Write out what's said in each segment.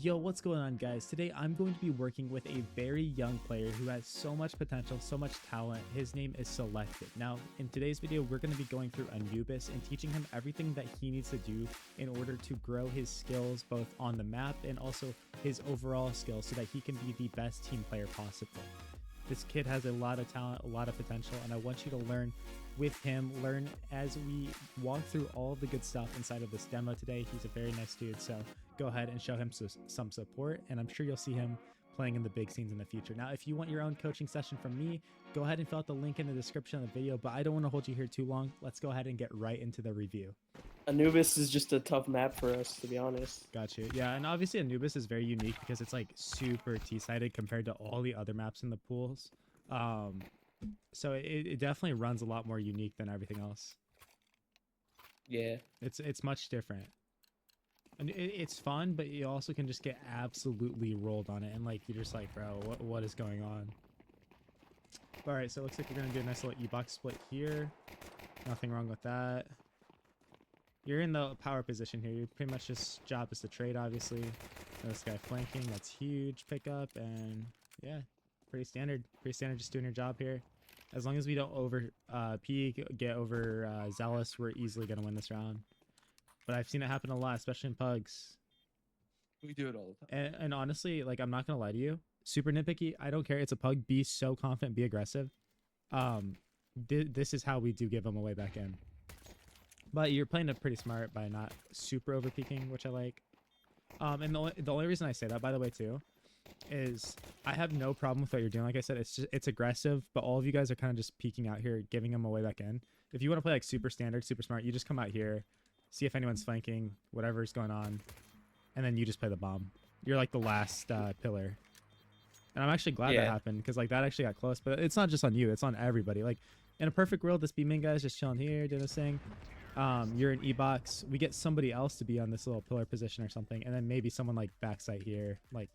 Yo, what's going on, guys? Today I'm going to be working with a very young player who has so much potential, so much talent. His name is Selected. Now, in today's video, we're going to be going through Anubis and teaching him everything that he needs to do in order to grow his skills both on the map and also his overall skills so that he can be the best team player possible. This kid has a lot of talent, a lot of potential, and I want you to learn with him, learn as we walk through all of the good stuff inside of this demo today. He's a very nice dude, so go ahead and show him some support, and I'm sure you'll see him playing in the big scenes in the future. Now, if you want your own coaching session from me, go ahead and fill out the link in the description of the video, but I don't want to hold you here too long. Let's go ahead and get right into the review. Anubis is just a tough map for us, to be honest. Got you. Yeah, and obviously Anubis is very unique because it's like super T-sided compared to all the other maps in the pools. So it definitely runs a lot more unique than everything else. Yeah. It's much different. And it's fun, but you also can just get absolutely rolled on it, and like you're just like, bro, what is going on? All right, so it looks like we're gonna do a nice little E-box split here. Nothing wrong with that. You're in the power position here. You're pretty much just job is to trade, obviously. This guy flanking, that's huge pickup, and yeah, pretty standard. Pretty standard, just doing your job here. As long as we don't over peak, get over zealous, we're easily gonna win this round. But I've seen it happen a lot, especially in pugs. We do it all the time. And honestly, like, I'm not gonna lie to you, super nitpicky. I don't care. It's a pug. Be so confident. Be aggressive. This is how we do give them away back in. But you're playing it pretty smart by not super over peaking, which I like. And the only reason I say that, by the way, too, is I have no problem with what you're doing. Like I said, it's aggressive, but all of you guys are kind of just peeking out here, giving them away back in. If you want to play like super standard, super smart, you just come out here, see if anyone's flanking, whatever's going on, and then you just play the bomb. You're like the last pillar. And I'm actually glad that happened, because like that actually got close. But it's not just on you, it's on everybody. Like in a perfect world, this B-main guy's just chilling here, doing this thing. You're in E-box. We get somebody else to be on this little pillar position or something, and then maybe someone like backside here, like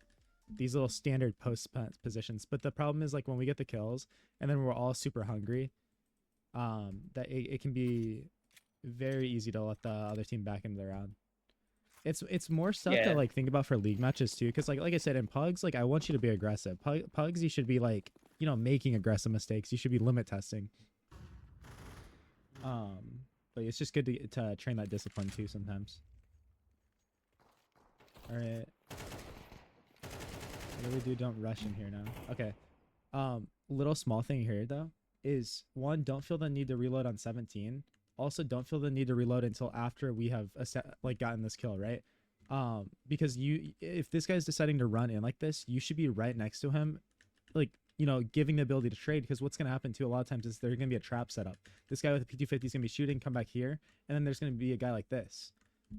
these little standard post positions. But the problem is, like, when we get the kills and then we're all super hungry, that it can be very easy to let the other team back into the round. It's more stuff to like think about for league matches too, because like I said, in pugs, like, I want you to be aggressive. Pugs, you should be like, you know, making aggressive mistakes. You should be limit testing. But it's just good to train that discipline too sometimes. All right. Really don't rush in here now. Okay. Little small thing here though is, one, don't feel the need to reload on 17. Also, don't feel the need to reload until after we have like gotten this kill, right? Because if this guy's deciding to run in like this, you should be right next to him, like, you know, giving the ability to trade, because what's going to happen too a lot of times is there's going to be a trap set up. This guy with the P250 is going to be shooting, come back here, and then there's going to be a guy like this.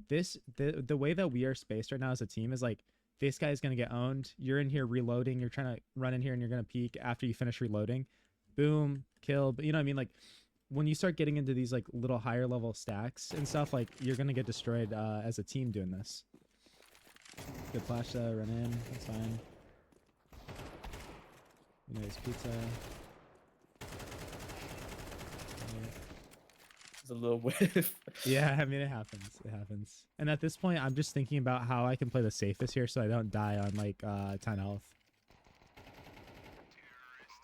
The way that we are spaced right now as a team is like, this guy is going to get owned. You're in here reloading. You're trying to run in here and you're going to peek after you finish reloading. Boom, kill. But you know what I mean? Like, when you start getting into these like little higher level stacks and stuff, like, you're going to get destroyed as a team doing this. Good flash, run in. That's fine. Nice pizza. It's a little whiff. Yeah, I mean, it happens. It happens. And at this point, I'm just thinking about how I can play the safest here so I don't die on like 10 health.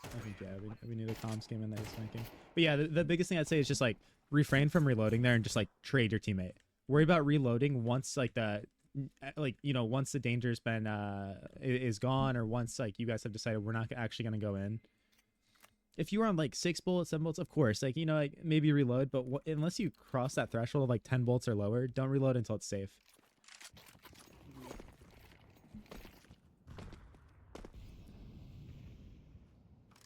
I think, yeah, we need a comms game in that he's flanking. But yeah, the biggest thing I'd say is just like refrain from reloading there and just like trade your teammate. Worry about reloading once like once the danger's been is gone, or once like you guys have decided we're not actually going to go in. If you were on like 6 bullets, 7 bullets, of course, like, you know, like maybe reload, but unless you cross that threshold of like 10 bolts or lower, don't reload until it's safe.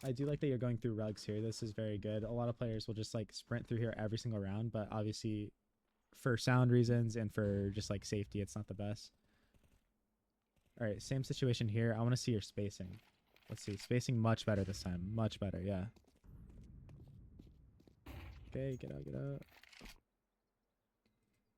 I do like that you're going through rugs here. This is very good. A lot of players will just like sprint through here every single round, but obviously for sound reasons and for just like safety, it's not the best. All right, same situation here. I want to see your spacing. Let's see, spacing much better this time. Much better, yeah. Okay, get out.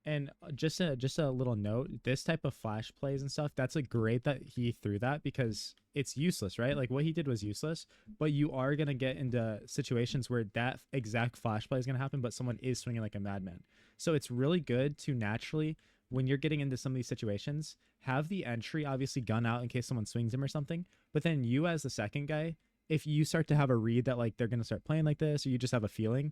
And just a little note, this type of flash plays and stuff, that's like great that he threw that, because it's useless, right? Like, what he did was useless, but you are going to get into situations where that exact flash play is going to happen, but someone is swinging like a madman. So it's really good to naturally when you're getting into some of these situations, have the entry obviously gun out in case someone swings him or something. But then you as the second guy, if you start to have a read that like they're gonna start playing like this, or you just have a feeling,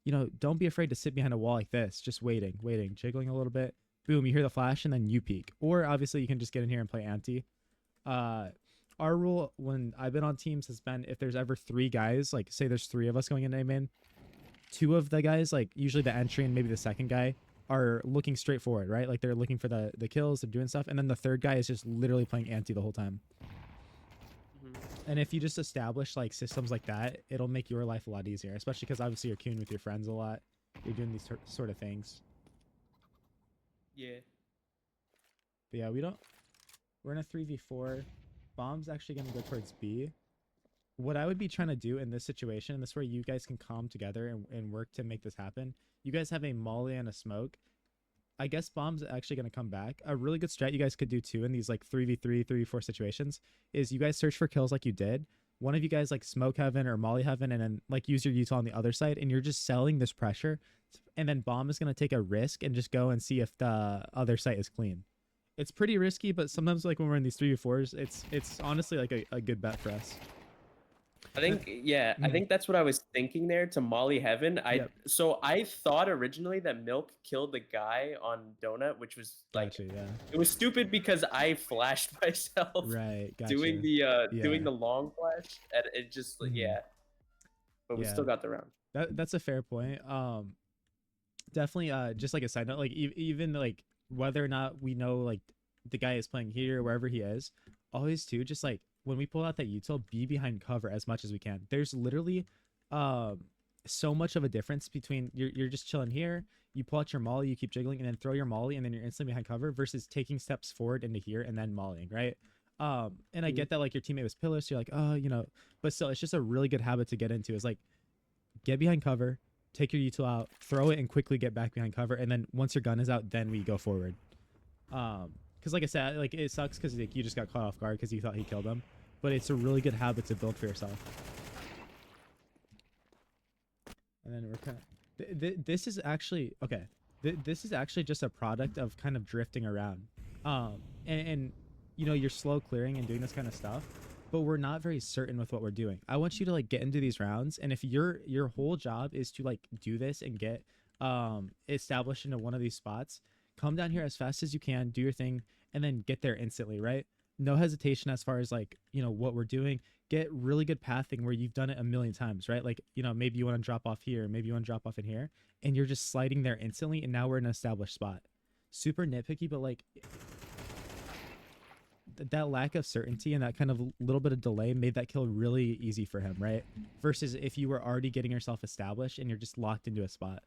you know, don't be afraid to sit behind a wall like this, just waiting, jiggling a little bit. Boom, you hear the flash, and then you peek. Or obviously you can just get in here and play ante. Our rule when I've been on teams has been if there's ever 3 guys, like say there's 3 of us going in A main, 2 of the guys, like usually the entry and maybe the second guy, are looking straight forward, right? Like they're looking for the kills, they're doing stuff, and then the third guy is just literally playing ante the whole time. And if you just establish like systems like that, it'll make your life a lot easier, especially because obviously you're queuing with your friends a lot. You're doing these sort of things. Yeah. But yeah, we're in a 3v4. Bomb's actually going to go towards B. What I would be trying to do in this situation, and this is where you guys can calm together and work to make this happen. You guys have a molly and a smoke. I guess bomb's actually going to come back. A really good strat you guys could do too in these like 3v3, 3v4 situations is you guys search for kills like you did. One of you guys like smoke heaven or molly heaven and then like use your util on the other side, and you're just selling this pressure. And then bomb is going to take a risk and just go and see if the other site is clean. It's pretty risky, but sometimes like when we're in these 3v4s, it's honestly like a good bet for us. I think, yeah, I think that's what I was thinking there to Molly Heaven. So I thought originally that Milk killed the guy on Donut, which was like, Gotcha, yeah. it was stupid because I flashed myself Right, gotcha. doing the long flash, and it just yeah. But we still got the round. That's a fair point. Definitely. Just like a side note, like even like whether or not we know like the guy is playing here, wherever he is, always too just like. When we pull out that util, be behind cover as much as we can. There's literally so much of a difference between you're just chilling here, you pull out your molly, you keep jiggling, and then throw your molly, and then you're instantly behind cover versus taking steps forward into here and then mollying, right? And I get that like your teammate was pillar, so you're like, oh, you know, but still, it's just a really good habit to get into is like get behind cover, take your util out, throw it, and quickly get back behind cover, and then once your gun is out, then we go forward. Because like I said, like it sucks because like, you just got caught off guard because you thought he killed him, but it's a really good habit to build for yourself. And then we're kind of this is actually okay. This is actually just a product of kind of drifting around, and you know you're slow clearing and doing this kind of stuff, but we're not very certain with what we're doing. I want you to like get into these rounds, and if your whole job is to like do this and get established into one of these spots. Come down here as fast as you can, do your thing, and then get there instantly, right? No hesitation as far as like, you know, what we're doing. Get really good pathing where you've done it a million times, right? Like, you know, maybe you want to drop off here, maybe you want to drop off in here, and you're just sliding there instantly, and now we're in an established spot. Super nitpicky, but like that lack of certainty and that kind of little bit of delay made that kill really easy for him, right? Versus if you were already getting yourself established and you're just locked into a spot.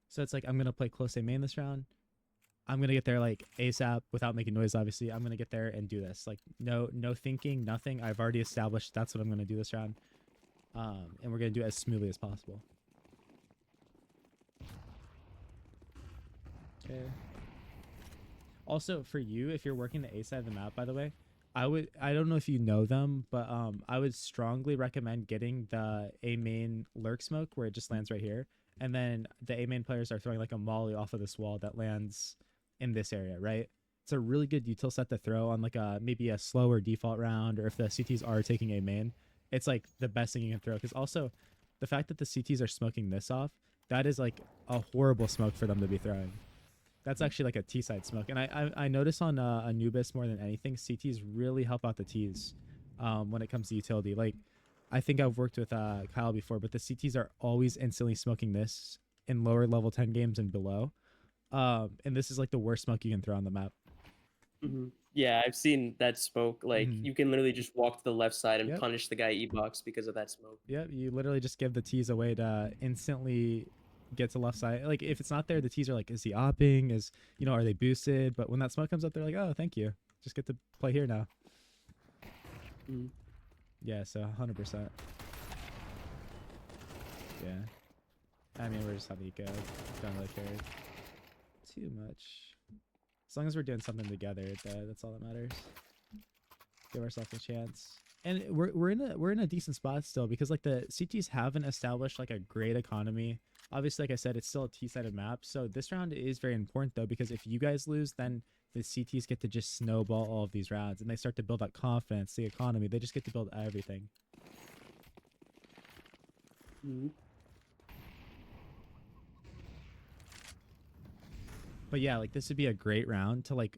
So it's like, I'm going to play close A main this round. I'm going to get there like ASAP without making noise, obviously. I'm going to get there and do this. Like no thinking, nothing. I've already established that's what I'm going to do this round. And we're going to do it as smoothly as possible. Okay. Also, for you, if you're working the A side of the map, by the way, I don't know if you know them, but I would strongly recommend getting the A main lurk smoke where it just lands right here. And then the A main players are throwing like a molly off of this wall that lands in this area, right? It's a really good util set to throw on like maybe a slower default round, or if the CTs are taking A main, it's like the best thing you can throw. Because also the fact that the CTs are smoking this off, that is like a horrible smoke for them to be throwing. That's actually like a T side smoke. And I notice on Anubis more than anything, CTs really help out the Ts when it comes to utility. Like I think I've worked with Kyle before, but the CTs are always instantly smoking this in lower level 10 games and below. And this is like the worst smoke you can throw on the map. Yeah, I've seen that smoke. Like you can literally just walk to the left side and punish the guy E-box because of that smoke. Yep, you literally just give the Ts away to instantly get to left side. Like if it's not there, the Ts are like, is he opping? Is, you know, are they boosted? But when that smoke comes up, they're like, oh, thank you. Just get to play here now. Yeah, so 100%. Yeah. I mean, we're just having to go. Don't really care too much. As long as we're doing something together, that's all that matters. Give ourselves a chance. And we're in a decent spot still because like the CTs haven't established like a great economy. Obviously, like I said, it's still a T-sided map. So this round is very important though, because if you guys lose, then the CTs get to just snowball all of these rounds and they start to build up confidence, the economy. They just get to build everything. Mm-hmm. But yeah, like this would be a great round to like,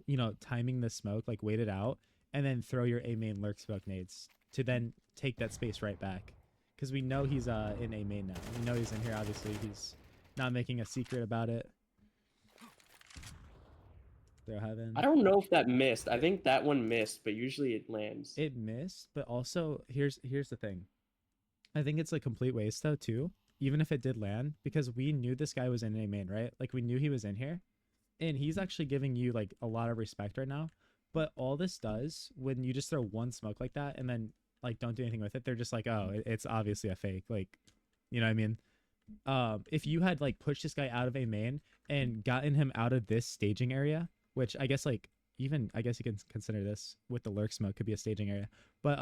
you know, timing the smoke, like wait it out, and then throw your A main lurk smoke nades to then take that space right back. Because we know he's in A main now. We know he's in here. Obviously, he's not making a secret about it. Throw heaven. I don't know if that missed. I think that one missed, but usually it lands. It missed, but also here's the thing. I think it's a complete waste though too, even if it did land, because we knew this guy was in A main, right? Like we knew he was in here, and he's actually giving you like a lot of respect right now. But all this does when you just throw one smoke like that and then like don't do anything with it, they're just like, oh, it's obviously a fake. Like, you know what I mean? If you had like pushed this guy out of A main and gotten him out of this staging area, which I guess like even I guess you can consider this with the lurk smoke could be a staging area, but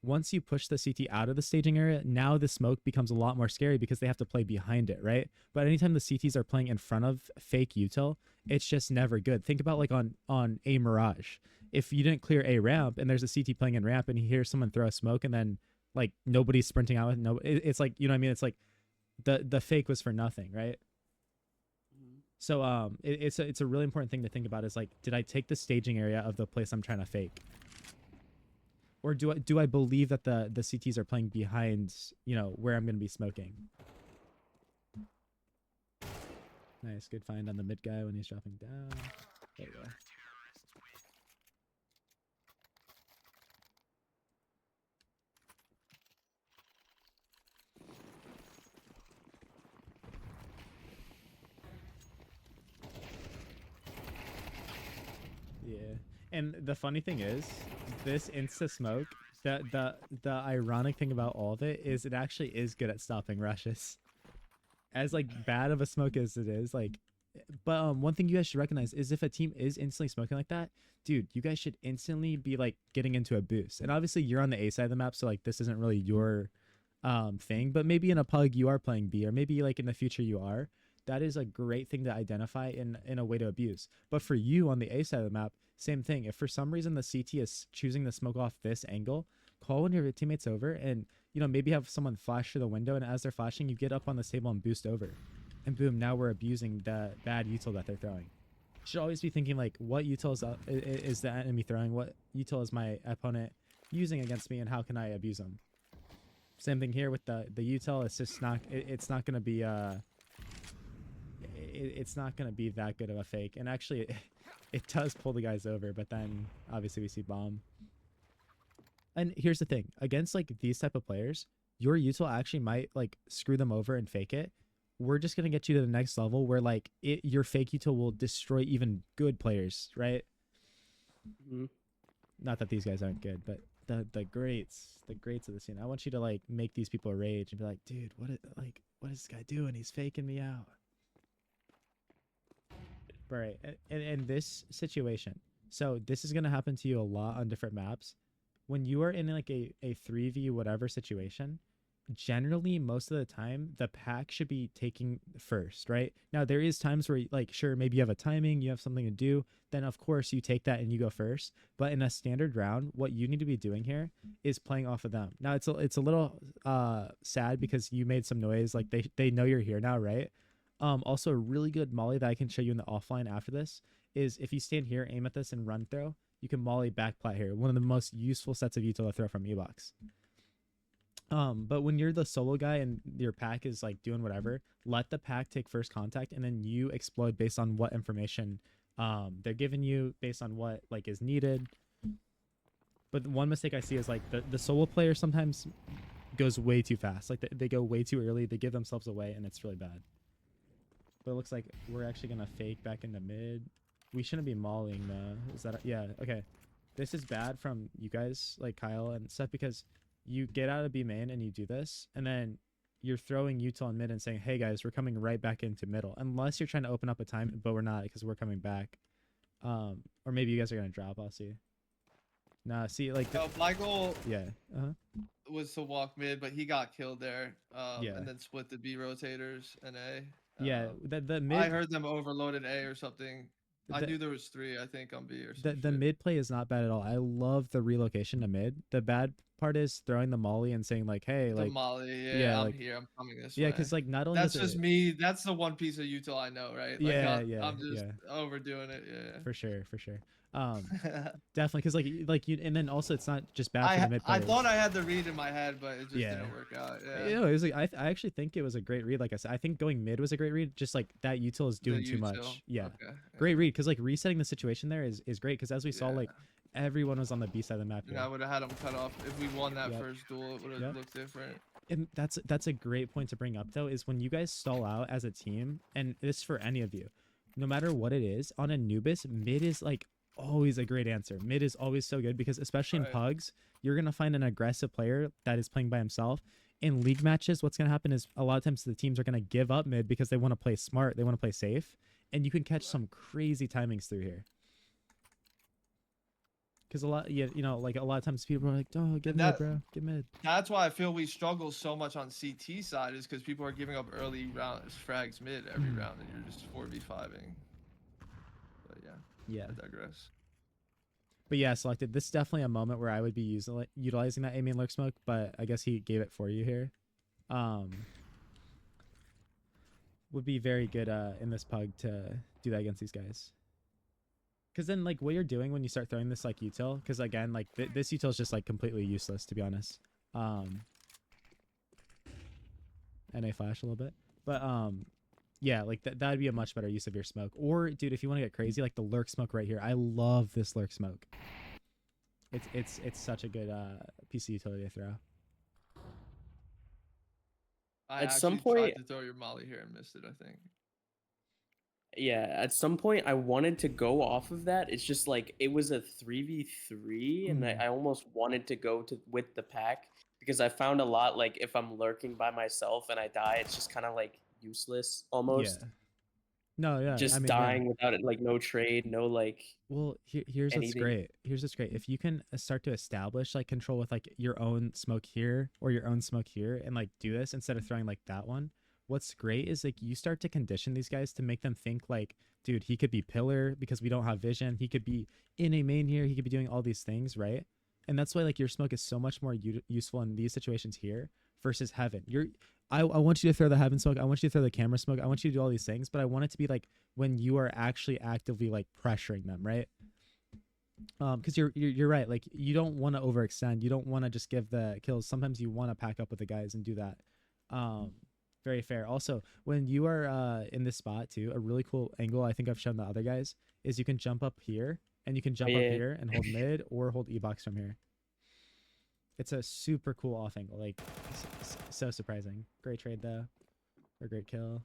once you push the CT out of the staging area, now the smoke becomes a lot more scary because they have to play behind it, right? But anytime the CTs are playing in front of fake util, it's just never good. Think about like on a Mirage. If you didn't clear a ramp and there's a CT playing in ramp and you hear someone throw a smoke and then like nobody's sprinting out with no, it's like, you know what I mean? It's like the fake was for nothing, right? So it's a really important thing to think about is like, did I take the staging area of the place I'm trying to fake? Or do I believe that the CTs are playing behind, you know, where I'm going to be smoking? Nice, good find on the mid guy when he's dropping down. There you go. Yeah. And the funny thing is, this insta smoke, the ironic thing about all of it is it actually is good at stopping rushes. As like bad of a smoke as it is, like, but one thing you guys should recognize is if a team is instantly smoking like that, dude, you guys should instantly be like getting into a boost. And obviously you're on the A side of the map, so like this isn't really your thing, but maybe in a pug you are playing B, or maybe like in the future you are. That is a great thing to identify in a way to abuse. But for you on the A side of the map, same thing. If for some reason the CT is choosing to smoke off this angle, call one of your teammates over and, you know, maybe have someone flash through the window, and as they're flashing, you get up on the table and boost over. And boom, now we're abusing the bad util that they're throwing. You should always be thinking like, what util is the enemy throwing? What util is my opponent using against me, and how can I abuse them? Same thing here with the util. It's just not, it's not going to be it's not going to be that good of a fake. And actually it does pull the guys over, but then obviously we see bomb. And here's the thing, against like these type of players, your util actually might like screw them over and fake it. We're just going to get you to the next level where like your fake util will destroy even good players, right? Mm-hmm. Not that these guys aren't good, but the greats of the scene. I want you to like make these people rage and be like, dude, what is this guy doing? He's faking me out. Right. And this situation, so this is going to happen to you a lot on different maps. When you are in like a 3v whatever situation, generally most of the time the pack should be taking first, right? Now there is times where like, sure, maybe you have a timing, you have something to do, then of course you take that and you go first. But in a standard round, what you need to be doing here is playing off of them. Now it's a little sad because you made some noise, like they know you're here now, right? Also a really good molly that I can show you in the offline after this is if you stand here, aim at this and run throw, you can molly back plat here. One of the most useful sets of util to throw from E-Box. But when you're the solo guy and your pack is like doing whatever, let the pack take first contact and then you explode based on what information they're giving you, based on what like is needed. But one mistake I see is like the solo player sometimes goes way too fast. Like they go way too early, they give themselves away, and it's really bad. But it looks like we're actually gonna fake back into mid. We shouldn't be mauling though. Is that yeah, okay. This is bad from you guys, like Kyle and stuff, because you get out of B main and you do this, and then you're throwing util in mid and saying, hey guys, we're coming right back into middle. Unless you're trying to open up a time, but we're not because we're coming back. Or maybe you guys are gonna drop, I'll see. Nah, see, like, No, my goal yeah, was to walk mid, but he got killed there. Yeah. And then split the B rotators and A. yeah. The mid, I heard them overloaded A or something. I The- knew there was 3, I think, on B or the something. the mid play is not bad at all. I love the relocation to mid. The bad part is throwing the molly and saying like, hey, The like, molly, yeah, I'm like, here. I'm coming this yeah, way. because like not only That's does just it, me. That's the one piece of util I know, right? Like yeah, I'm just yeah, overdoing it. Yeah. for sure, definitely, because like you, and then also it's not just bad for the mid I players. thought I had the read in my head, but it just Yeah. didn't work out. Yeah. You know, it was like I actually think it was a great read. Like I said, I think going mid was a great read. Just like that util is The doing too util. much. Yeah, Okay. great read because like resetting the situation there is great because as we saw, Yeah. like everyone was on the B side of the map And here. I would have had him cut off if we won that Yep. first duel. It would have Yep. looked different. And that's a great point to bring up though, is when you guys stall out as a team, and this is for any of you, no matter what it is, on Anubis, mid is like always a great answer. Mid is always so good because especially in Right. pugs, you're gonna find an aggressive player that is playing by himself. In league matches, what's gonna happen is a lot of times the teams are gonna give up mid because they want to play smart, they want to play safe, and you can catch some crazy timings through here. Because a lot, yeah, you know, like a lot of times people are like, "Oh, get And mid, that- bro, get mid." That's why I feel we struggle so much on CT side is because people are giving up early rounds, frags mid every round, and you're just 4v5ing. But yeah, Yeah. I digress. But yeah, selected. This is definitely a moment where I would be utilizing that A main lurk smoke, but I guess he gave it for you here. Would be very good in this pug to do that against these guys. Because then, like, what you're doing when you start throwing this, like, util, because, again, like, this util is just, like, completely useless, to be honest. NA flash a little bit. But, yeah, like, that'd be a much better use of your smoke. Or, dude, if you want to get crazy, like, the lurk smoke right here. I love this lurk smoke. It's such a good piece of utility to throw. I At some actually point- tried to throw your molly here and missed it, I think. Yeah, at some point I wanted to go off of that. It's just like it was a 3v3 and I almost wanted to go with the pack because I found a lot like if I'm lurking by myself and I die, it's just kind of like useless almost. Yeah. No, yeah. Just I mean, dying without it, like no trade, no like Well, here's what's anything. great. Here's what's great. If you can start to establish like control with like your own smoke here or your own smoke here and like do this instead of throwing like that one, what's great is like you start to condition these guys to make them think like, dude, he could be pillar because we don't have vision. He could be in a main here. He could be doing all these things, right? And that's why like your smoke is so much more useful in these situations here versus heaven. I want you to throw the heaven smoke. I want you to throw the camera smoke. I want you to do all these things, but I want it to be like when you are actually actively like pressuring them, right? Because you're right. Like you don't want to overextend. You don't want to just give the kills. Sometimes you want to pack up with the guys and do that. Very fair. Also, when you are in this spot too, a really cool angle I think I've shown the other guys is you can jump up here and you can jump up here and hold mid or hold E-box from here. It's a super cool off angle. Like so surprising. Great trade though, or great kill.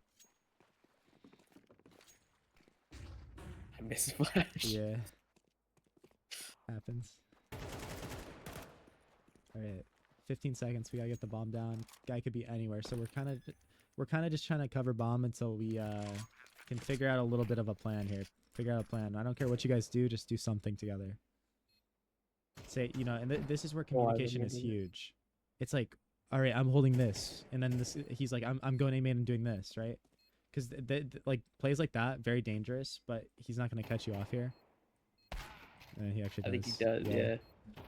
I missed flash. Yeah. Happens. All right. 15 seconds. We gotta get the bomb down. Guy could be anywhere. So we're kind of just trying to cover bomb until we can figure out a little bit of a plan here. Figure out a plan. I don't care what you guys do. Just do something together. Say, you know, and this is where communication is huge. It's like, all right, I'm holding this, and then this. He's like, I'm going A main and doing this, right? Because like plays like that, very dangerous. But he's not gonna cut you off here. And he actually does. I think he does, yeah.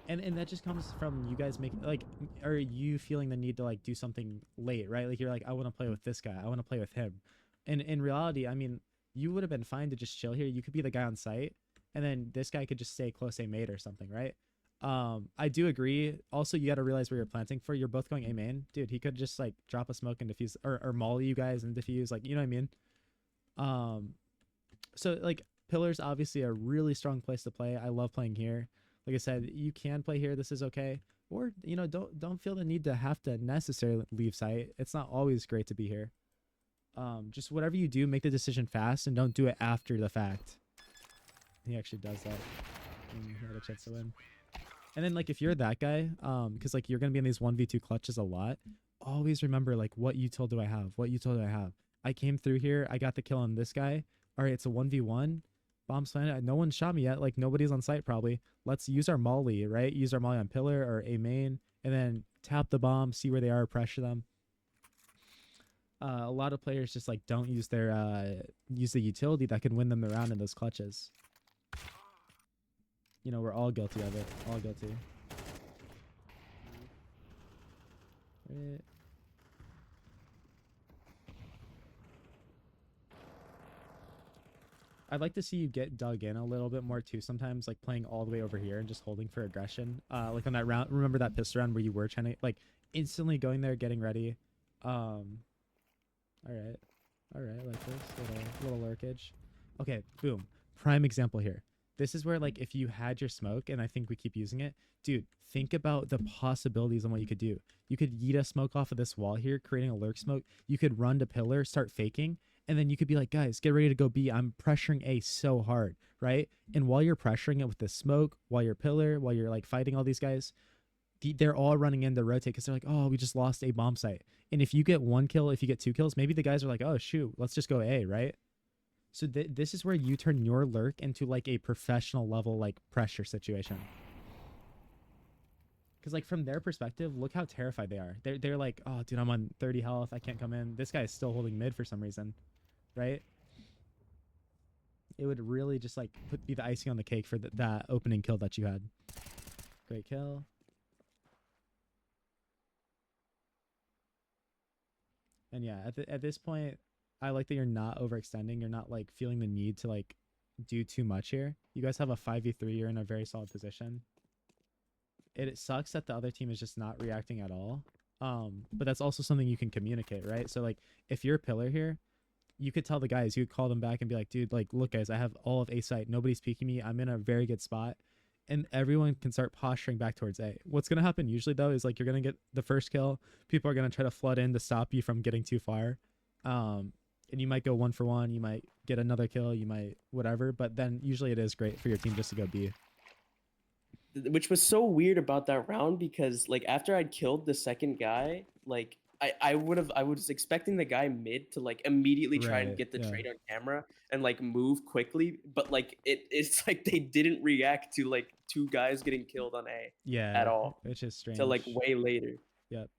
And that just comes from you guys making like, are you feeling the need to like do something late, right? Like you're like, I want to play with this guy, I want to play with him. And in reality, I mean, you would have been fine to just chill here. You could be the guy on site, and then this guy could just stay close A mate or something, right? I do agree. Also, you got to realize where you're planting for. You're both going A main, dude. He could just like drop a smoke and defuse, or molly you guys and defuse, like, you know what I mean? So like pillar's obviously a really strong place to play. I love playing here. Like I said, you can play here. This is okay. Or, you know, don't feel the need to have to necessarily leave site. It's not always great to be here. Just whatever you do, make the decision fast and don't do it after the fact. He actually does that. And he had a chance to win. And then like if you're that guy, because like you're gonna be in these 1v2 clutches a lot, always remember like what util do I have? What util do I have? I came through here, I got the kill on this guy. All right, it's a 1v1. Bomb's planted. No one shot me yet. Like nobody's on site probably. Let's use our molly, right? Use our molly on pillar or a main, and then tap the bomb, see where they are, pressure them. A lot of players just like don't use their use the utility that can win them the round in those clutches. You know, we're all guilty of it. All guilty. Right. I'd like to see you get dug in a little bit more too sometimes, like playing all the way over here and just holding for aggression. Like on that round, remember that pistol round where you were trying to like instantly going there, getting ready. All right. All right, like this little lurkage. Okay, boom. Prime example here. This is where like if you had your smoke, and I think we keep using it, dude, think about the possibilities on what you could do. You could yeet a smoke off of this wall here, creating a lurk smoke. You could run to pillar, start faking, and then you could be like, guys, get ready to go B. I'm pressuring A so hard, right? And while you're pressuring it with the smoke, while you're pillar, while you're like fighting all these guys, they're all running in to rotate because they're like, oh, we just lost a bomb site. And if you get 1 kill, if you get 2 kills, maybe the guys are like, oh, shoot, let's just go A, right? So this is where you turn your lurk into like a professional level like pressure situation. Because like from their perspective, look how terrified they are. They're like, oh, dude, I'm on 30 health. I can't come in. This guy is still holding mid for some reason, right? It would really just like be the icing on the cake for that opening kill that you had. Great kill. And yeah, at this point, I like that you're not overextending. You're not like feeling the need to like do too much here. You guys have a 5v3. You're in a very solid position. It sucks that the other team is just not reacting at all. But that's also something you can communicate, right? So like if you're a pillar here, you could tell the guys, you could call them back and be like, dude, like, look, guys, I have all of A site. Nobody's peeking me. I'm in a very good spot. And everyone can start posturing back towards A. What's going to happen usually, though, is like you're going to get the first kill. People are going to try to flood in to stop you from getting too far. And you might go 1 for 1. You might get another kill. You might whatever. But then usually it is great for your team just to go B. Which was so weird about that round because like after I'd killed the second guy, like I was expecting the guy mid to like immediately try and Right, get the yeah. trade on camera and like move quickly, but like it's like they didn't react to like 2 guys getting killed on A Yeah. at all Which is strange. till like way later. Yep.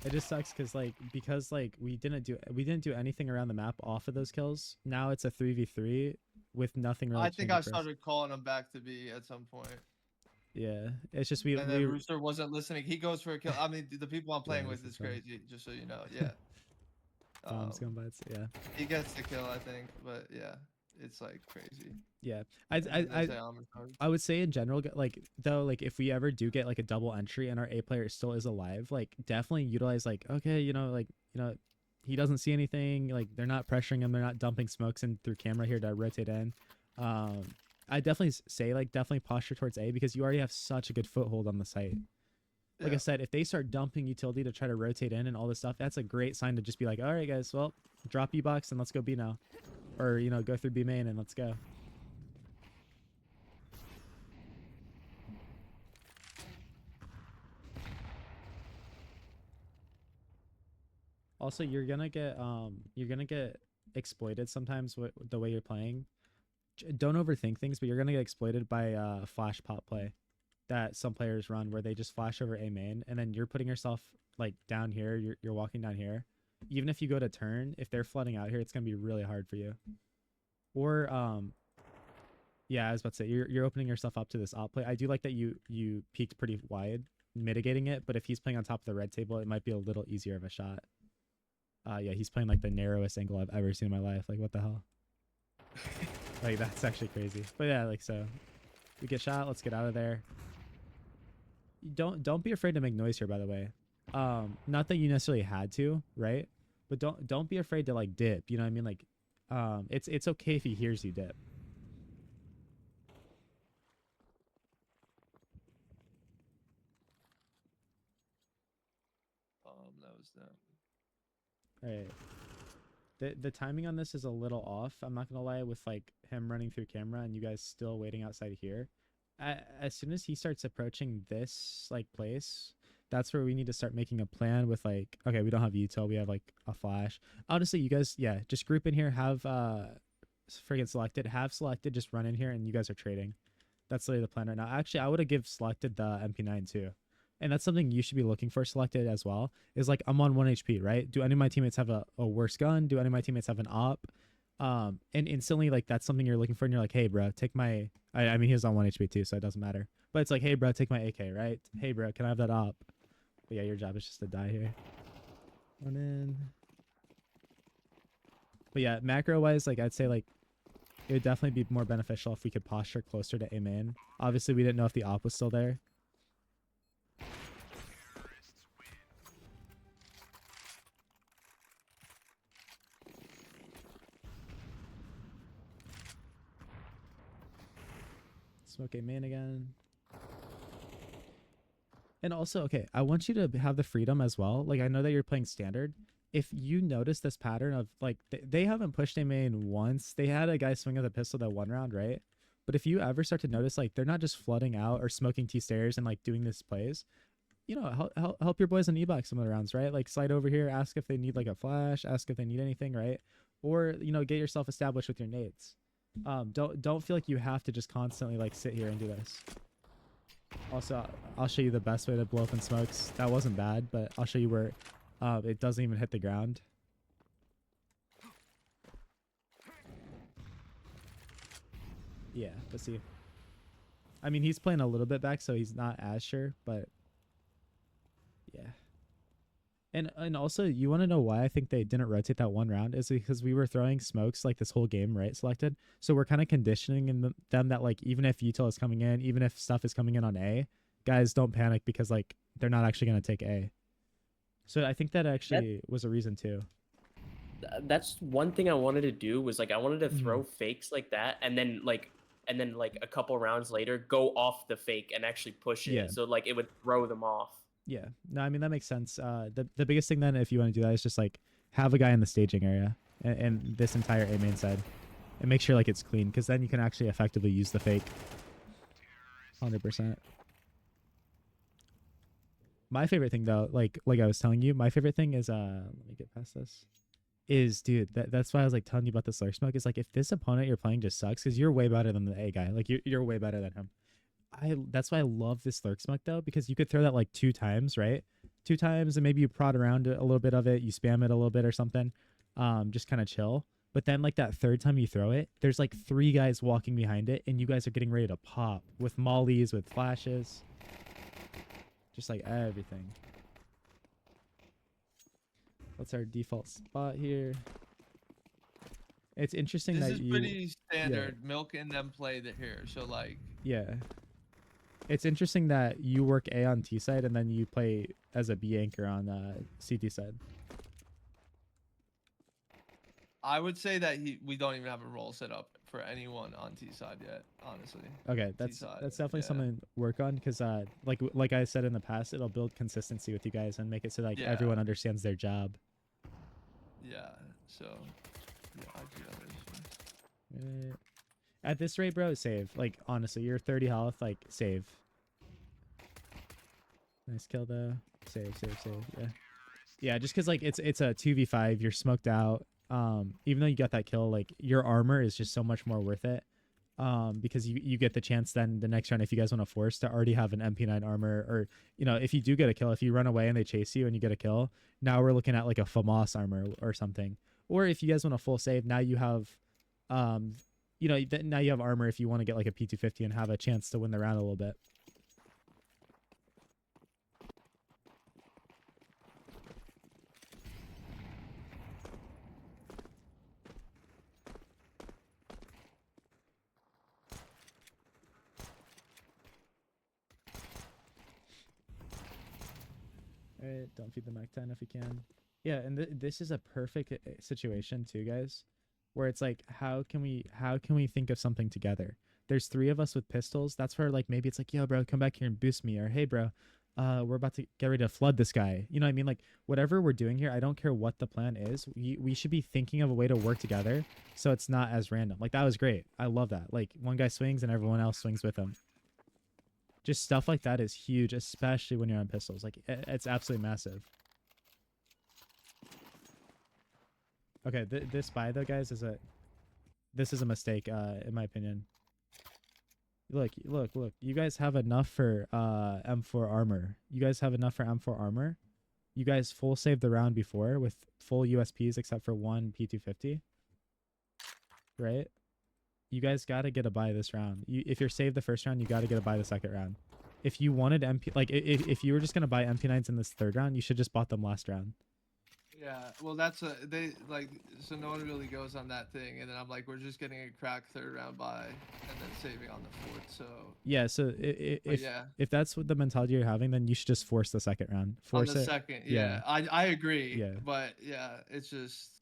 It just sucks because we didn't do anything around the map off of those kills. Now it's a 3v3 with nothing really. I think changing I for us. started calling him back to B at some point. Yeah, it's just we And then Rooster wasn't listening. He goes for a kill. I mean, the people I'm playing Yeah, with this is is fun. crazy, just so you know. Yeah. bombs going by. Yeah. He gets the kill, I think, but yeah, it's like crazy. Yeah. And then they say I'm retarded. I would say in general, like though, like if we ever do get like a double entry and our A player still is alive, like definitely utilize like, okay, he doesn't see anything, like they're not pressuring him, they're not dumping smokes in through camera here to rotate in. I definitely say like definitely posture towards A because you already have such a good foothold on the site. Like I said, if they start dumping utility to try to rotate in and all this stuff, that's a great sign to just be like, all right, guys, well, drop B box and let's go B now, or go through B main and let's go. Also, you're gonna get exploited sometimes with the way you're playing. Don't overthink things, but you're gonna get exploited by flash pop play that some players run where they just flash over A main and then you're putting yourself like down here, you're walking down here. Even if you go to turn, if they're flooding out here, it's gonna be really hard for you. Or yeah, I was about to say you're opening yourself up to this op play. I do like that you peeked pretty wide, mitigating it, but if he's playing on top of the red table, it might be a little easier of a shot. Yeah, he's playing like the narrowest angle I've ever seen in my life. Like what the hell? Like that's actually crazy. But yeah, like so we get shot, let's get out of there. Don't be afraid to make noise here, by the way. Not that you necessarily had to, right? But don't be afraid to like dip, you know what I mean? Like it's okay if he hears you dip. That was them. All right. The timing on this is a little off. I'm not gonna lie, with like him running through camera and you guys still waiting outside here. As soon as he starts approaching this like place, that's where we need to start making a plan with like, okay, we don't have util, we have like a flash. Honestly, you guys, yeah, just group in here, have friggin' selected, have selected, just run in here and you guys are trading. That's literally the plan right now. Actually, I would have give selected the MP9 too. And that's something you should be looking for selected as well. Is like, I'm on 1 HP, right? Do any of my teammates have a worse gun? Do any of my teammates have an op? And instantly, like, that's something you're looking for, and you're like, hey, bro, take my. I mean, he was on 1 HP too, so it doesn't matter. But it's like, hey, bro, take my AK, right? Hey, bro, can I have that op? But yeah, your job is just to die here. Run in. But yeah, macro wise, like, I'd say like it would definitely be more beneficial if we could posture closer to A main. Obviously, we didn't know if the op was still there. Smoke A main again. And also, okay, I want you to have the freedom as well. Like, I know that you're playing standard. If you notice this pattern of, like, they haven't pushed A main once. They had a guy swing at the pistol that 1 round, right? But if you ever start to notice, like, they're not just flooding out or smoking T stairs and, like, doing this plays, you know, help your boys on E-box some of the rounds, right? Like, slide over here, ask if they need, like, a flash, ask if they need anything, right? Or, you know, get yourself established with your nades. Don't feel like you have to just constantly, like, sit here and do this. Also, I'll show you the best way to blow up in smokes. That wasn't bad, but I'll show you where it doesn't even hit the ground. Yeah, let's see. I mean, he's playing a little bit back, so he's not as sure, but yeah. And also, you want to know why I think they didn't rotate that 1 round is because we were throwing smokes like this whole game, right? Selected. So we're kind of conditioning in them that, like, even if util is coming in, even if stuff is coming in on A, guys, don't panic because, like, they're not actually going to take A. So I think that actually was a reason too. That's one thing I wanted to do was, like, I wanted to throw fakes like that, and then like a couple rounds later go off the fake and actually push it. Yeah. So like it would throw them off. Yeah, no, I mean, that makes sense. The biggest thing then, if you want to do that, is just like have a guy in the staging area and this entire A main side, and make sure like it's clean, because then you can actually effectively use the fake. 100%. My favorite thing though, like I was telling you, my favorite thing is let me get past this. Is, dude, that's why I was like telling you about the slurp smoke. Is like, if this opponent you're playing just sucks, because you're way better than the A guy. Like you're way better than him. That's why I love this lurk smoke though, because you could throw that like 2 times, right? 2 times, and maybe you prod around a little bit of it, you spam it a little bit or something, just kind of chill. But then like that 3rd time you throw it, there's like 3 guys walking behind it, and you guys are getting ready to pop with mollies, with flashes, just like everything. What's our default spot here? It's interesting This that is pretty standard. Milk and them play here, so like, yeah. It's interesting that you work A on T side and then you play as a B anchor on CT side. I would say that we don't even have a role set up for anyone on T side yet, honestly. Okay, that's definitely something to work on, because like I said in the past, it'll build consistency with you guys and make it so like everyone understands their job. Yeah. So yeah, I do that. Right. At this rate, bro, save. Like, honestly, you're 30 health, like, save. Nice kill though. Save. Yeah. Yeah, just because like it's a 2v5, you're smoked out. Even though you got that kill, like, your armor is just so much more worth it. Because you get the chance then the next round, if you guys want to force, to already have an MP9 armor, or, you know, if you do get a kill, if you run away and they chase you and you get a kill, now we're looking at like a FAMAS armor or something. Or if you guys want a full save, now you have, you know, now you have armor if you want to get like a P250 and have a chance to win the round a little bit. Alright, don't feed the Mac 10 if you can. Yeah, and this is a perfect situation too, guys, where it's like, how can we think of something together? There's 3 of us with pistols. That's where, like, maybe it's like, yo, bro, come back here and boost me, or hey, bro, we're about to get ready to flood this guy. You know what I mean? Like, whatever we're doing here, I don't care what the plan is. We should be thinking of a way to work together so it's not as random. Like, that was great. I love that. Like, one guy swings and everyone else swings with him. Just stuff like that is huge, especially when you're on pistols. Like, it's absolutely massive. Okay, this buy though, guys, is a This is a mistake, in my opinion. Look. You guys have enough for M4 armor. You guys have enough for M4 armor. You guys full saved the round before with full USPs except for one P250. Right? You guys got to get a buy this round. If you're saved the first round, you got to get a buy the second round. If you wanted MP, like if you were just going to buy MP9s in this third round, you should just bought them last round. Yeah, well, that's they like, so no one really goes on that thing, and then I'm like, we're just getting a crack third round buy, and then saving on the fourth. So yeah, so if that's what the mentality you're having, then you should just force the second round. Force on the it. second, Yeah. I agree. Yeah. But yeah, it's just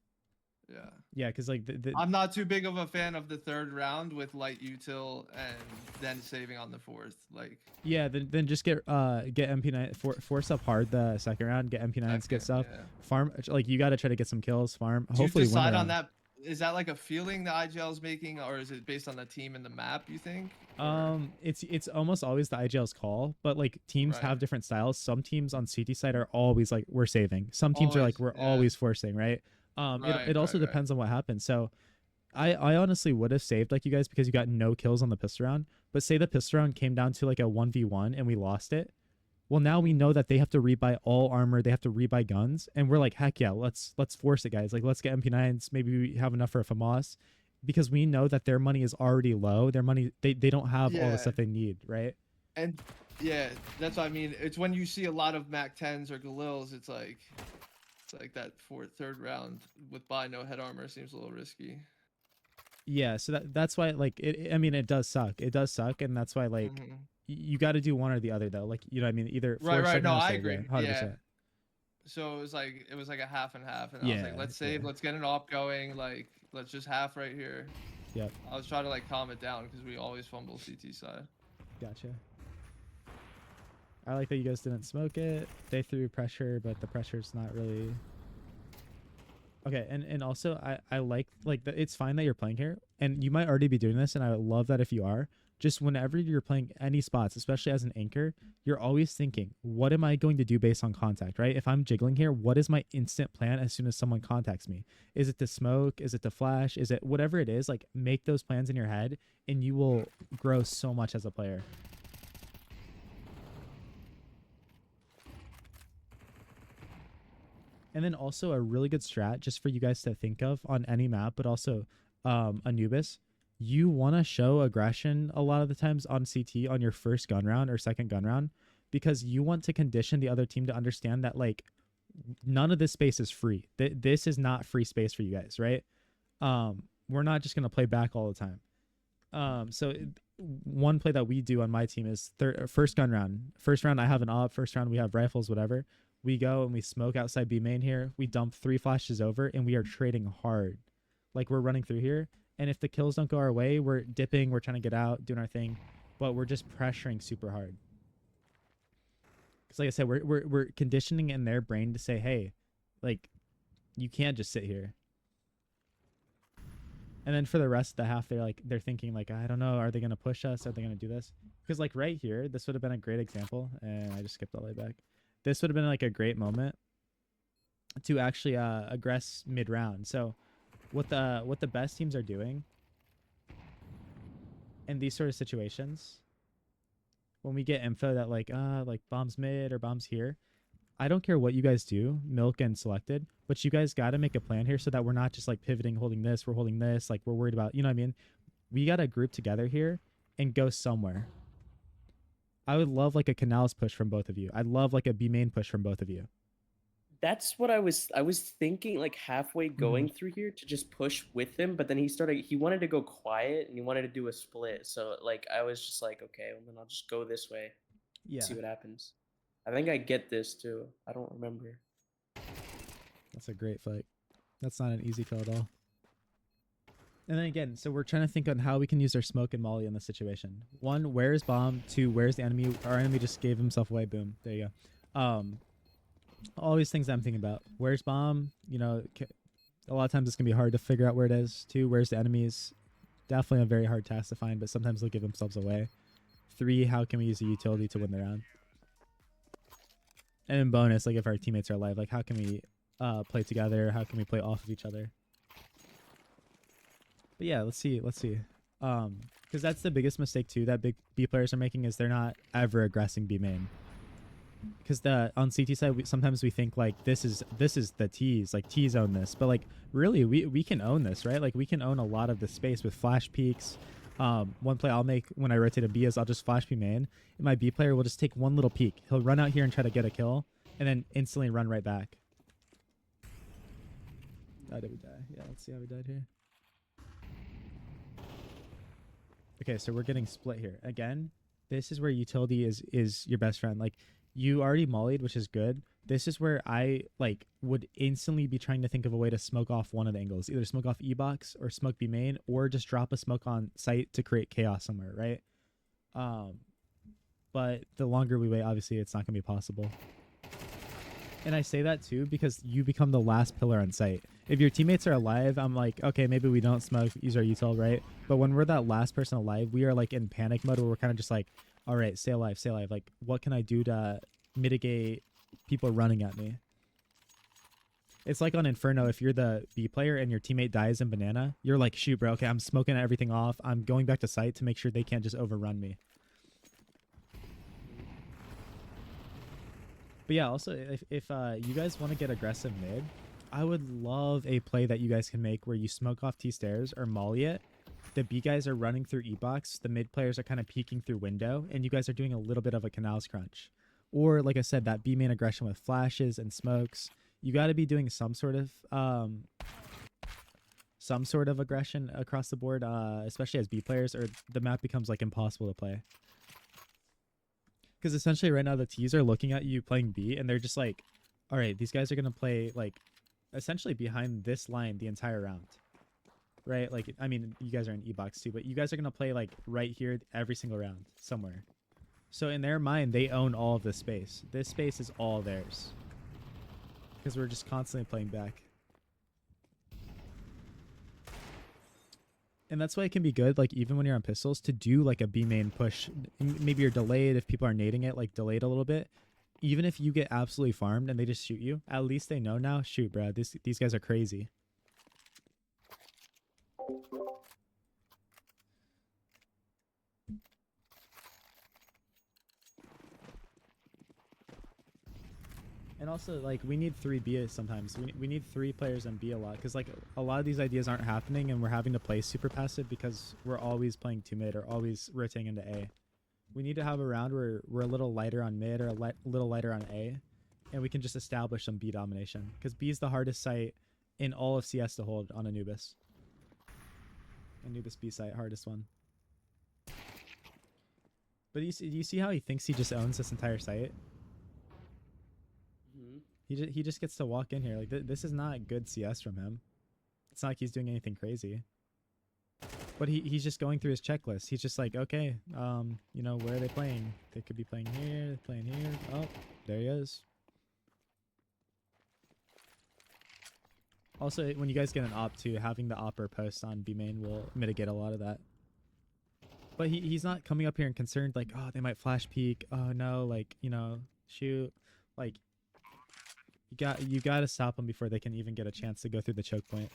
yeah, because like I'm not too big of a fan of the third round with light util and then saving on the fourth. Like yeah, then just get MP9, force up hard the second round, get MP9s, get stuff. Yeah. Farm, like you got to try to get some kills, farm. Do Hopefully you decide win a on round. that? Is that like a feeling the IGL's making, or is it based on the team and the map, you think? It's almost always the IGL's call, but like teams Right. have different styles. Some teams on CT side are always like, we're saving. Some teams are like, Always, we're yeah. always forcing, right? It also depends on what happens. So I honestly would have saved like you guys because you got no kills on the pistol round. But say the pistol round came down to like a 1v1 and we lost it. Well, now we know that they have to rebuy all armor, they have to rebuy guns, and we're like, heck yeah, let's force it, guys. Like, let's get MP9s. Maybe we have enough for a FAMAS, because we know that their money is already low. Their money, they don't have all the Yeah. stuff they need, right? And yeah, that's what I mean. It's when you see a lot of Mac 10s or Galils, it's like that third round with buy no head armor seems a little risky. Yeah, so that's why like I mean, it does suck. It does suck, and that's why like Mhm. you got to do one or the other though. Like, you know what I mean? Either Right. force it No, or I save, agree. 100%. So it was like a half and half, and I was like, let's save, yeah. let's get an op going, like let's just half right here. Yep. I was trying to like calm it down because we always fumble CT side. Gotcha. I like that you guys didn't smoke it. They threw pressure, but the pressure's not really. Okay, and also I like it's fine that you're playing here, and you might already be doing this, and I love that if you are. Just whenever you're playing any spots, especially as an anchor, you're always thinking, what am I going to do based on contact, right? If I'm jiggling here, what is my instant plan as soon as someone contacts me? Is it to smoke? Is it to flash? Is it whatever it is? Like, make those plans in your head, and you will grow so much as a player. And then also a really good strat just for you guys to think of on any map, but also Anubis. You want to show aggression a lot of the times on CT on your first gun round or second gun round, because you want to condition the other team to understand that like none of this space is free. This is not free space for you guys, right? We're not just going to play back all the time. So one play that we do on my team is first gun round. First round I have an op, first round we have rifles, whatever. We go and we smoke outside B main here. We dump 3 flashes over and we are trading hard. Like, we're running through here. And if the kills don't go our way, we're dipping, we're trying to get out, doing our thing. But we're just pressuring super hard. Because like I said, we're conditioning in their brain to say, hey, like, you can't just sit here. And then for the rest of the half, they're thinking like, I don't know, are they going to push us? Are they going to do this? Because like right here, this would have been a great example. And I just skipped all the way back. This would have been like a great moment to actually aggress mid round. So what the best teams are doing in these sort of situations, when we get info that like bombs mid or bombs here, I don't care what you guys do, milk and selected, but you guys got to make a plan here so that we're not just like pivoting, holding this, we're holding this, like we're worried about, you know what I mean? We got to group together here and go somewhere. I would love like a canals push from both of you. I'd love like a B main push from both of you. That's what I was thinking, like halfway going through here to just push with him, but then he wanted to go quiet and he wanted to do a split. So like I was just like, okay, well then I'll just go this way. Yeah. See what happens. I think I get this too. I don't remember. That's a great fight. That's not an easy kill at all. And then again, so we're trying to think on how we can use our smoke and molly in this situation. 1, where is bomb? 2, where's the enemy? Our enemy just gave himself away. Boom. There you go. All these things I'm thinking about. Where's bomb? You know, a lot of times it's going to be hard to figure out where it is. 2, where's the enemies? Definitely a very hard task to find, but sometimes they'll give themselves away. 3, how can we use the utility to win the round? And in bonus, like if our teammates are alive, like how can we play together? How can we play off of each other? But yeah, let's see. Because that's the biggest mistake too that big B players are making, is they're not ever aggressing B main. Because the on CT side, sometimes we think like this is the T's, like T's own this, but like really we can own this, right? Like we can own a lot of the space with flash peaks. One play I'll make when I rotate a B is I'll just flash B main, and my B player will just take one little peek. He'll run out here and try to get a kill, and then instantly run right back. How did we die? Yeah, let's see how we died here. Okay, so we're getting split here. Again, this is where utility is your best friend. Like, you already mollied, which is good. This is where I like would instantly be trying to think of a way to smoke off one of the angles. Either smoke off E-box or smoke B main, or just drop a smoke on site to create chaos somewhere, right? But the longer we wait, obviously it's not gonna be possible. And I say that too because you become the last pillar on site. If your teammates are alive, I'm like, okay, maybe we don't smoke, use our util, right? But when we're that last person alive, we are like in panic mode where we're kind of just like, all right, stay alive, stay alive. Like, what can I do to mitigate people running at me? It's like on Inferno, if you're the B player and your teammate dies in banana, you're like, shoot, bro, okay, I'm smoking everything off. I'm going back to site to make sure they can't just overrun me. But yeah, also, if you guys want to get aggressive mid, I would love a play that you guys can make where you smoke off T stairs or molly it. The B guys are running through E-box. The mid players are kind of peeking through window, and you guys are doing a little bit of a canals crunch. Or, like I said, that B main aggression with flashes and smokes. You got to be doing some sort of aggression across the board, especially as B players, or the map becomes like impossible to play. Because essentially right now the T's are looking at you playing B, and they're just like, all right, these guys are going to play like essentially behind this line the entire round. Right? Like, I mean, you guys are in E-box too, but you guys are going to play like right here every single round somewhere. So in their mind, they own all of this space. This space is all theirs. Because we're just constantly playing back. And that's why it can be good, like, even when you're on pistols, to do, like, a B main push. Maybe you're delayed if people are nading it, like, delayed a little bit. Even if you get absolutely farmed and they just shoot you, at least they know now, shoot, bro, these guys are crazy. And also, like, we need 3 B sometimes. We need 3 players on B a lot. Because, like, a lot of these ideas aren't happening and we're having to play super passive because we're always playing 2 mid or always rotating into A. We need to have a round where we're a little lighter on mid or a little lighter on A. And we can just establish some B domination. Because B is the hardest site in all of CS to hold on Anubis. Anubis B site, hardest one. But you see how he thinks he just owns this entire site? He just gets to walk in here. Like, this is not good CS from him. It's not like he's doing anything crazy. But he's just going through his checklist. He's just like, okay, you know, where are they playing? They could be playing here, playing here. Oh, there he is. Also, when you guys get an op too, having the op or post on B main will mitigate a lot of that. But he's not coming up here and concerned like, oh, they might flash peek. Oh no, like, you know, shoot. Like, you got to stop them before they can even get a chance to go through the choke point.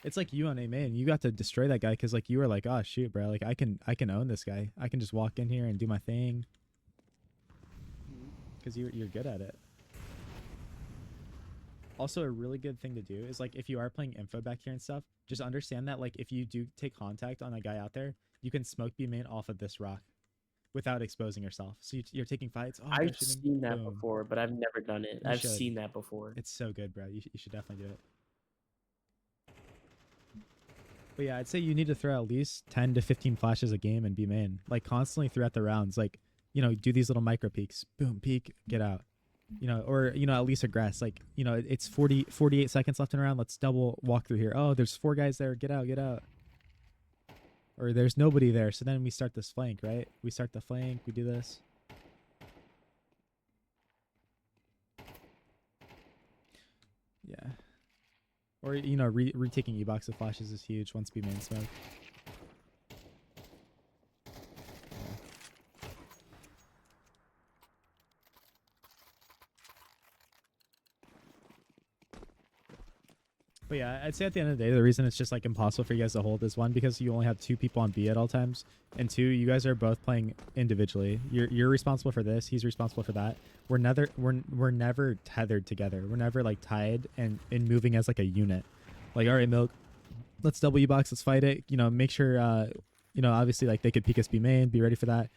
It's like you on A main. You got to destroy that guy because like you were like, oh shoot, bro, like I can own this guy. I can just walk in here and do my thing. Because you're good at it. Also, a really good thing to do is like if you are playing info back here and stuff, just understand that like if you do take contact on a guy out there, you can smoke B main off of this rock without exposing yourself. So you're taking fights. Oh, I've seen that before, but I've never done it. I've seen that before. It's so good, bro. You should definitely do it. But yeah, I'd say you need to throw at least 10 to 15 flashes a game in B main, like constantly throughout the rounds. Like, you know, do these little micro peeks. Boom, peek, get out. You know, or, you know, at least aggress. Like, you know, it's 48 seconds left in a round. Let's double walk through here. Oh, there's 4 guys there. Get out, get out. Or there's nobody there. So then we start this flank, right? We start the flank. We do this. Yeah. Or, you know, retaking E-box with flashes is huge once B main smoke. But yeah, I'd say at the end of the day, the reason it's just like impossible for you guys to hold is one, because you only have 2 people on B at all times, and 2, you guys are both playing individually. You're responsible for this, he's responsible for that. We're never tethered together. We're never like tied and moving as like a unit. Like, all right, Milk, let's double U box, let's fight it. You know, make sure you know, obviously like they could peek us B main, be ready for that.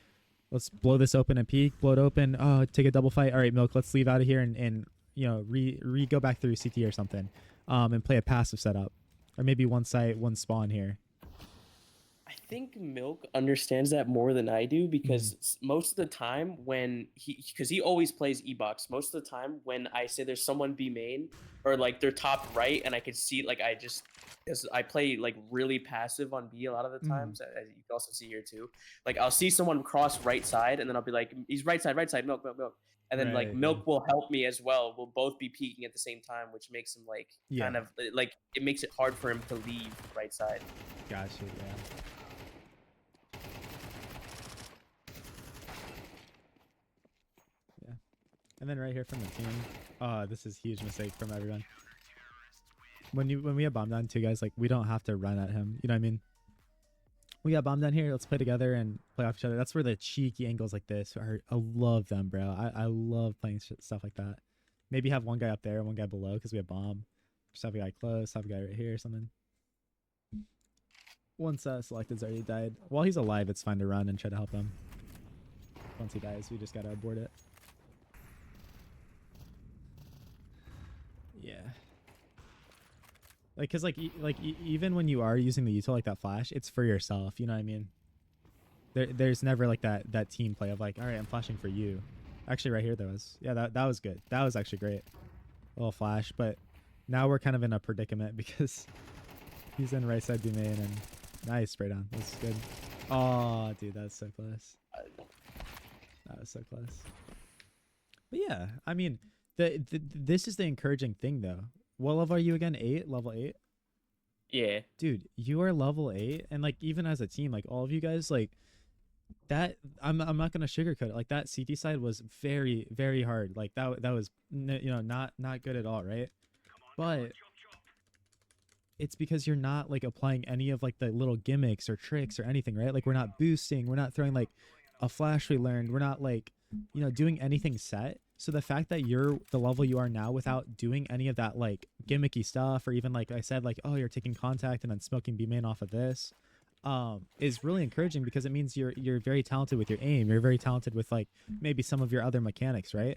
Let's blow this open and peek, blow it open. Oh, take a double fight. All right, Milk, let's leave out of here and you know, re go back through CT or something. And play a passive setup, or maybe one site, one spawn here. I think Milk understands that more than I do, because most of the time when because he always plays E-box, most of the time when I say there's someone B main or like they're top right and I could see, like, I play like really passive on B a lot of the times, as you can also see here too. Like I'll see someone cross right side and then I'll be like, he's right side, Milk, Milk, Milk. And then like Right, Milk will help me as well. We'll both be peeking at the same time, which makes him like Yeah. kind of like, it makes it hard for him to leave right side. Gotcha, yeah. Yeah. And then right here from the team, this is huge mistake from everyone. When we have bomb down too, guys, like we don't have to run at him. You know what I mean? We got bomb down here. Let's play together and play off each other. That's where the cheeky angles like this are. I love them, bro. I love playing stuff like that. Maybe have one guy up there, one guy below, because we have bomb. Just have a guy close, have a guy right here or something. Once Selected's already died. While he's alive, it's fine to run and try to help him. Once he dies, we just gotta abort it. Yeah. Like, cause even when you are using the util like that flash, it's for yourself. You know what I mean? There's never like that team play of like, all right, I'm flashing for you. Actually, right here there was. Yeah, that was good. That was actually great. A little flash, but now we're kind of in a predicament because he's in right side B main and nice spray down. That's good. Oh, dude, that's so close. That was so close. But yeah, I mean, this is the encouraging thing though. What level are you again? 8? Level 8? Yeah. Dude, you are level 8, and like even as a team, like all of you guys, like that, I'm not gonna sugarcoat it. Like that CT side was very, very hard. Like that was you know, not good at all, right? But it's because you're not like applying any of like the little gimmicks or tricks or anything, right? Like we're not boosting, we're not throwing like a flash we learned, we're not like, you know, doing anything set. So the fact that you're the level you are now without doing any of that like gimmicky stuff, or even like I said, like, oh, you're taking contact and then smoking B main off of this, is really encouraging, because it means you're very talented with your aim. You're very talented with like maybe some of your other mechanics, right?